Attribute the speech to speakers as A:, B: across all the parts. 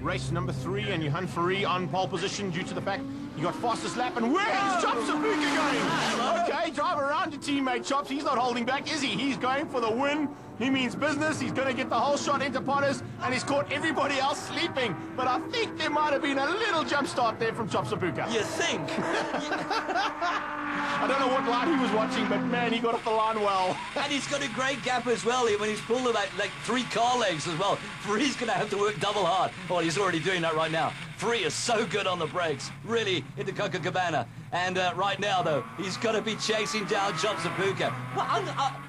A: Race number 3, and Johan Ferrari on pole position due to the fact he got fastest lap. And where's Chops Sabuka going? Okay, drive around your teammate, Chops. He's not holding back, is he? He's going for the win. He means business. He's going to get the whole shot into Potters, and he's caught everybody else sleeping. But I think there might have been a little jump start there from Chops Sabuka.
B: You think?
A: I don't know what line he was watching, but man, he got off the line well.
B: And he's got a great gap as well. When he's pulled about like 3 car lengths as well. Ferrari's going to have to work double hard. Well, he's already doing that right now. Ferrari is so good on the brakes, really into Copacabana. And right now, though, he's going to be chasing down Chops Sabuka.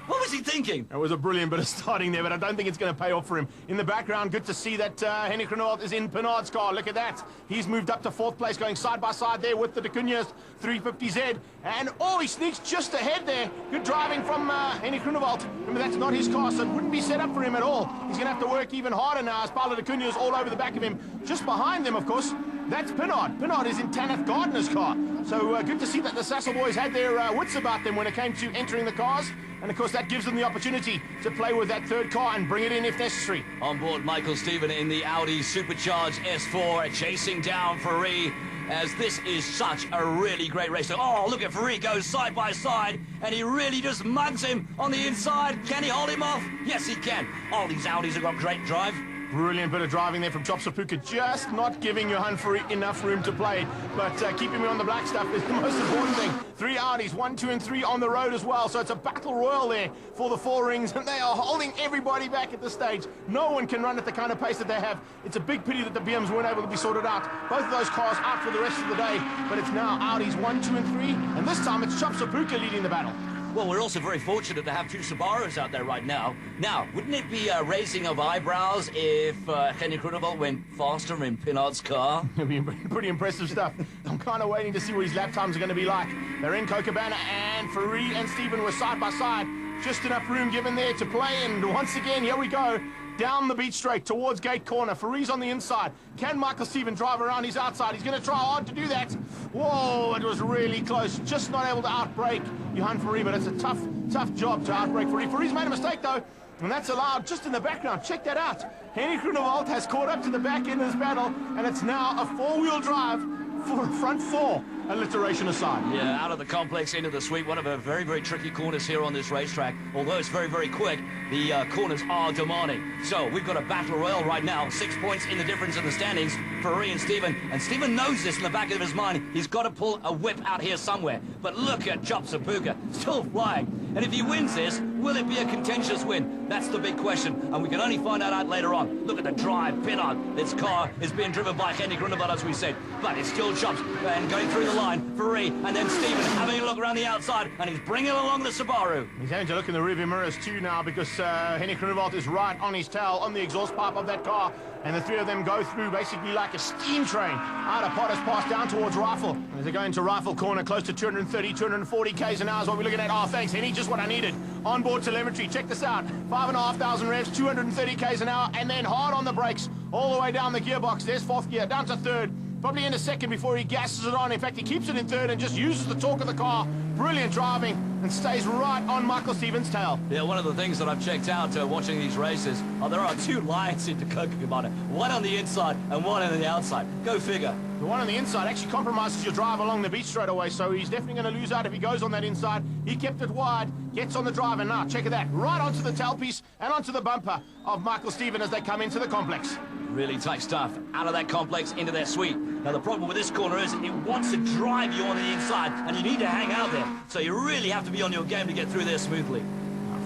B: What was he thinking?
A: It was a brilliant bit of starting there, but I don't think it's going to pay off for him. In the background, good to see that Henrik Grunewald is in Pinard's car. Look at that. He's moved up to 4th place, going side by side there with the De Cunha's 350Z. And, oh, he sneaks just ahead there. Good driving from Henrik Grunewald. Remember, that's not his car, so it wouldn't be set up for him at all. He's going to have to work even harder now as Paulo De Cunha is all over the back of him. Just behind them, of course, that's Pinard. Pinard is in Tanith Gardner's car. So good to see that the Sassel boys had their wits about them when it came to entering the cars. And, of course, that gives them the opportunity to play with that 3rd car and bring it in if necessary.
B: On board, Michael Stephen in the Audi Supercharged S4, chasing down Ferrari, as this is such a really great race. Oh, look at Ferrari go side by side, and he really just mugs him on the inside. Can he hold him off? Yes, he can. All these Audis have got great drive.
A: Brilliant bit of driving there from Chops Sabuka, just not giving Johan Ferrari enough room to play, but keeping me on the black stuff is the most important thing. 3 Audis, 1, 2, and 3 on the road as well, so it's a battle royal there for the 4 rings, and they are holding everybody back at this stage. No one can run at the kind of pace that they have. It's a big pity that the BMs weren't able to be sorted out. Both of those cars out for the rest of the day, but it's now Audis 1, 2, and 3, and this time it's Chops Sabuka leading the battle.
B: Well, we're also very fortunate to have 2 Subarus out there right now. Now, wouldn't it be a raising of eyebrows if Henrik Grunewald went faster in Pinard's car?
A: It'd be pretty impressive stuff. I'm kind of waiting to see what his lap times are going to be like. They're in Copacabana, and Ferrari and Stephen were side by side. Just enough room given there to play, and once again, here we go. Down the beach straight towards gate corner. Ferrari's on the inside. Can Michael Stephen drive around his outside? He's going to try hard to do that. Whoa, it was really close. Just not able to outbrake Johan Ferrari, but it's a tough job to outbrake Ferrari. Ferrari's made a mistake, though, and that's allowed just in the background. Check that out. Henrik Grunewald has caught up to the back end of this battle, and it's now a 4-wheel drive for front 4. Alliteration aside.
B: Yeah, out of the complex into the sweep. One of the very, very tricky corners here on this racetrack. Although it's very, very quick, the corners are demanding. So we've got a battle royal right now. 6 points in the difference in the standings. Ferrari and Stephen. And Stephen knows this in the back of his mind. He's got to pull a whip out here somewhere. But look at Chops Sabuka, still flying. And if he wins this, will it be a contentious win? That's the big question. And we can only find out later on. Look at the drive. Pinard. This car is being driven by Henrik Grunewald, as we said. But it's still Chops. And going through the line, Ferrari, and then Stephen having a look around the outside, and he's bringing along the Subaru.
A: He's having to look in the rearview mirrors too now, because Henrik Grunewald is right on his tail on the exhaust pipe of that car, and the 3 of them go through basically like a steam train out of Potter's Pass down towards Rifle. And as they go into Rifle corner, close to 230, 240 k's an hour is what we're looking at. Oh, thanks, Henny, just what I needed. Onboard telemetry, check this out. 5,500 revs, 230 k's an hour, and then hard on the brakes all the way down the gearbox. There's 4th gear, down to 3rd. Probably in a 2nd before he gasses it on. In fact, he keeps it in 3rd and just uses the torque of the car. Brilliant driving, and stays right on Michael Stephen's tail.
B: Yeah, one of the things that I've checked out watching these races, there are 2 lines into Copacabana. One on the inside and one on the outside. Go figure.
A: The one on the inside actually compromises your drive along the beach straight away, so he's definitely going to lose out if he goes on that inside. He kept it wide, gets on the drive, and now, check that, right onto the tailpiece and onto the bumper of Michael Stephen as they come into the complex.
B: Really tight stuff. Out of that complex into their sweep. Now, the problem with this corner is it wants to drive you on the inside, and you need to hang out there. So you really have to be on your game to get through there smoothly.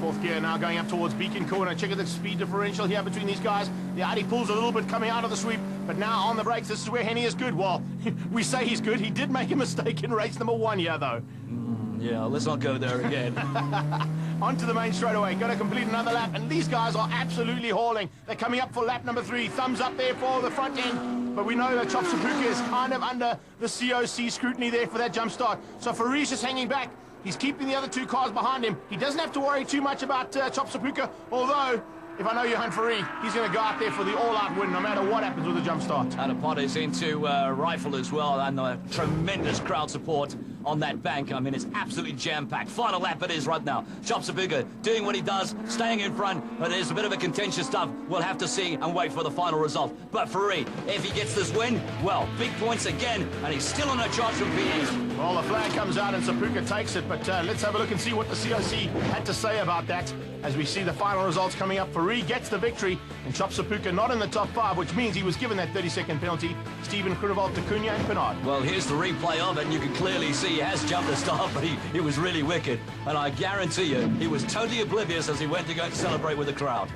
A: 4th gear now going up towards Beacon corner. Check out the speed differential here between these guys. The Audi pulls a little bit coming out of the sweep, but now on the brakes, this is where Henny is good. Well, we say he's good. He did make a mistake in race number 1 here, though.
B: Yeah, let's not go there again.
A: Onto the main straightaway, going to complete another lap, and these guys are absolutely hauling. They're coming up for lap number 3. Thumbs up there for the front end, but we know that Chops Sabuka is kind of under the COC scrutiny there for that jump start. So Ferrari's just hanging back. He's keeping the other 2 cars behind him. He doesn't have to worry too much about Chops Sabuka, although if I know Johan Ferrari, he's going to go out there for the all-out win no matter what happens with the jump start.
B: And Potters into Rifle as well, and tremendous crowd support on that bank. I mean, it's absolutely jam-packed. Final lap it is right now. Chopsabuka doing what he does, staying in front, but there's a bit of a contentious stuff. We'll have to see and wait for the final result. But Ferrari, if he gets this win, well, big points again, and he's still on a charge from P8.
A: Well, the flag comes out and Sapuka takes it, but let's have a look and see what the COC had to say about that as we see the final results coming up. Ferrari gets the victory, and Chopsapuka not in the top 5, which means he was given that 30-second penalty. Steven Groenewald, Cunha and Pinard.
B: Well, here's the replay of it, and you can clearly see he has jumped the start, but he was really wicked. And I guarantee you, he was totally oblivious as he went to go celebrate with the crowd.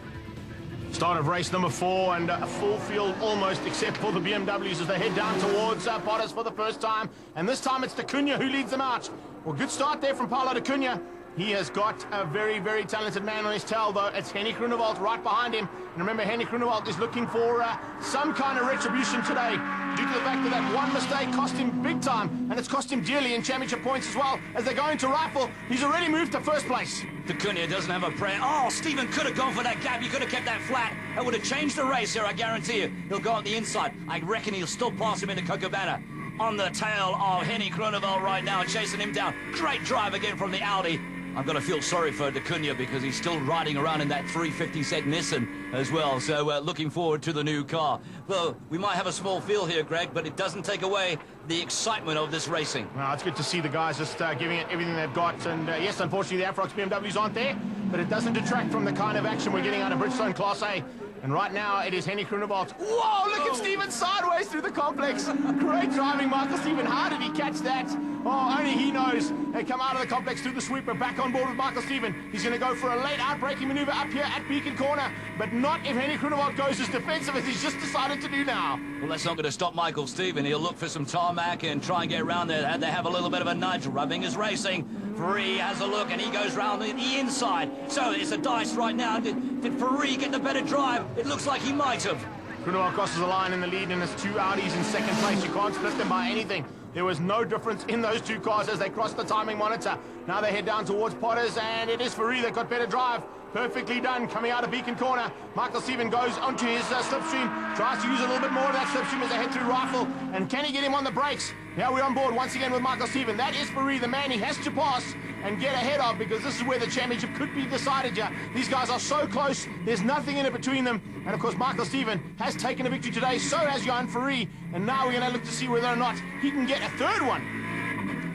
A: Start of race number 4, and a full field almost, except for the BMWs as they head down towards Bottas for the first time. And this time it's Cunha who leads them out. Well, good start there from Paulo Cunha. He has got a very, very talented man on his tail, though. It's Henny Groenewald right behind him. And remember, Henny Groenewald is looking for some kind of retribution today due to the fact that that one mistake cost him big time, and it's cost him dearly in championship points as well. As they go into rifle, he's already moved to first place.
B: Cunha doesn't have a prayer. Oh, Steven could have gone for that gap. He could have kept that flat. That would have changed the race here, I guarantee you. He'll go on the inside. I reckon he'll still pass him into Cocobana. On the tail of Henny Groenewald right now, chasing him down. Great drive again from the Audi. I'm going to feel sorry for Cunha because he's still riding around in that 350Z Nissan as well. So looking forward to the new car. Well, we might have a small field here, Greg, but it doesn't take away the excitement of this racing.
A: Well, it's good to see the guys just giving it everything they've got. And yes, unfortunately, the Afrox BMWs aren't there, but it doesn't detract from the kind of action we're getting out of Bridgestone Class A. And right now, it is Henny Groenewald. Whoa, look at Steven sideways through the complex. Great driving, Michael Steven. How did he catch that? Oh, only he knows. They come out of the complex through the sweeper, back on board with Michael Steven. He's going to go for a late outbraking maneuver up here at Beacon Corner, but not if Henny Groenewald goes as defensive as he's just decided to do now.
B: Well, that's not going to stop Michael Steven. He'll look for some tarmac and try and get around there. They have a little bit of a nudge. Rubbing is racing. Ferrari has a look, and he goes round the inside. So it's a dice right now. Did Ferrari get the better drive? It looks like he might have.
A: Groenewald crosses the line in the lead, and it's two Audis in second place. You can't split them by anything. There was no difference in those two cars as they crossed the timing monitor. Now they head down towards Potters, and it is Ferrari that got better drive. Perfectly done coming out of Beacon Corner. Michael Steven goes onto his slipstream, tries to use a little bit more of that slipstream as they head through Rifle. And can he get him on the brakes? Now we're on board once again with Michael Steven. That is Ferrari, the man he has to pass and get ahead of, because this is where the championship could be decided here. These guys are so close, there's nothing in it between them. And of course, Michael Steven has taken a victory today, so has Jan Ferrari. And now we're going to look to see whether or not he can get a third one.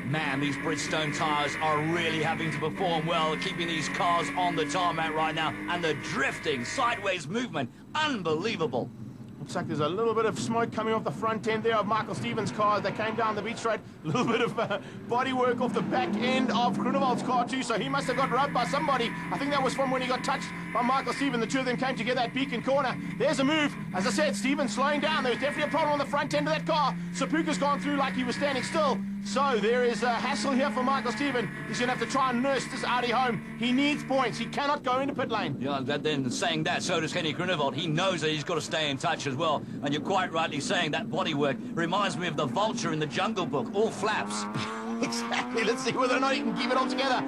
B: Man, these Bridgestone tyres are really having to perform well, keeping these cars on the tarmac right now. And the drifting, sideways movement, unbelievable.
A: Looks like there's a little bit of smoke coming off the front end there of Michael Steven's car as they came down the beach straight. A little bit of body work off the back end of Groenewald's car too, so he must have got rubbed by somebody. I think that was from when he got touched by Michael Steven. The two of them came together at Beacon Corner. There's a move. As I said, Steven slowing down. There was definitely a problem on the front end of that car. Sapuka's gone through like he was standing still. So there is a hassle here for Michael Steven. He's going to have to try and nurse this Audi home. He needs points. He cannot go into pit lane.
B: Yeah, then saying that, so does Henny Groenewald. He knows that he's got to stay in touch as well. And you're quite rightly saying that bodywork reminds me of the vulture in the Jungle Book. All flaps.
A: Exactly. Let's see whether or not he can keep it all together.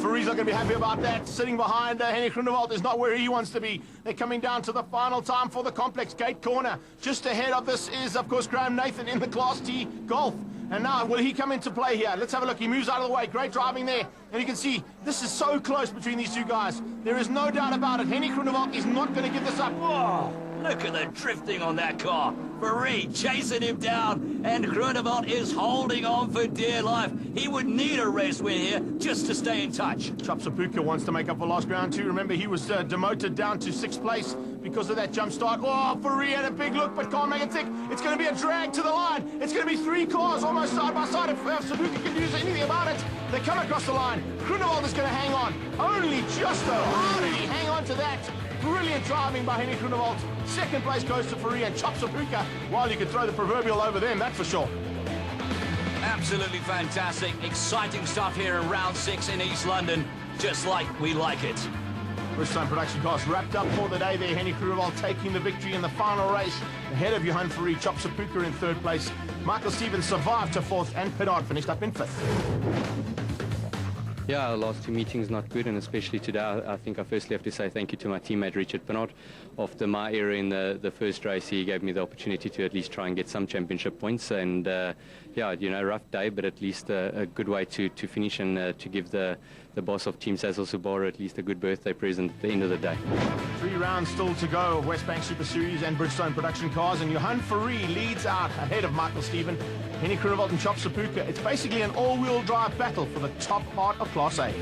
A: Ferrari's not going to be happy about that. Sitting behind Henny Groenewald is not where he wants to be. They're coming down to the final time for the complex gate corner. Just ahead of this is, of course, Graham Nathan in the Class T Golf. And now, will he come into play here? Let's have a look. He moves out of the way. Great driving there. And you can see, this is so close between these two guys. There is no doubt about it. Henny Groenewald is not going to give this up.
B: Whoa! Look at the drifting on that car. Ferrari chasing him down, and Groenewald is holding on for dear life. He would need a race win here just to stay in touch.
A: Chopsabuka wants to make up for lost ground too. Remember, he was demoted down to 6th place because of that jump start. Oh, Ferrari had a big look, but can't make it thick. It's going to be a drag to the line. It's going to be 3 cars almost side by side. If Sabuka can do anything about it, they come across the line. Groenewald is going to hang on. Only just though. How did he hang on to that? Brilliant driving by Henny Groenewald. 2nd place goes to Ferrari and Chopsabuka. Well, you could throw the proverbial over them, that's for sure.
B: Absolutely fantastic. Exciting stuff here in round 6 in East London, just like we like it.
A: Bridgestone production cars wrapped up for the day there. Henny Groenewald taking the victory in the final race ahead of Johan Ferrari. Chopsabuka in 3rd place. Michael Steven survived to 4th, and Pinard finished up in 5th.
C: Yeah, the last two meetings not good, and especially today, I think I firstly have to say thank you to my teammate Richard Pinot. After my error in the first race, he gave me the opportunity to at least try and get some championship points, and yeah, you know, rough day, but at least a good way to finish and to give the boss of Team Sazel Subaru at least a good birthday present at the end of the day.
A: 3 rounds still to go of West Bank Super Series and Bridgestone production cars, and Johan Ferree leads out ahead of Michael Steven, Henny Krunewold and Chop Sapuka. It's basically an all-wheel drive battle for the top part of Class A.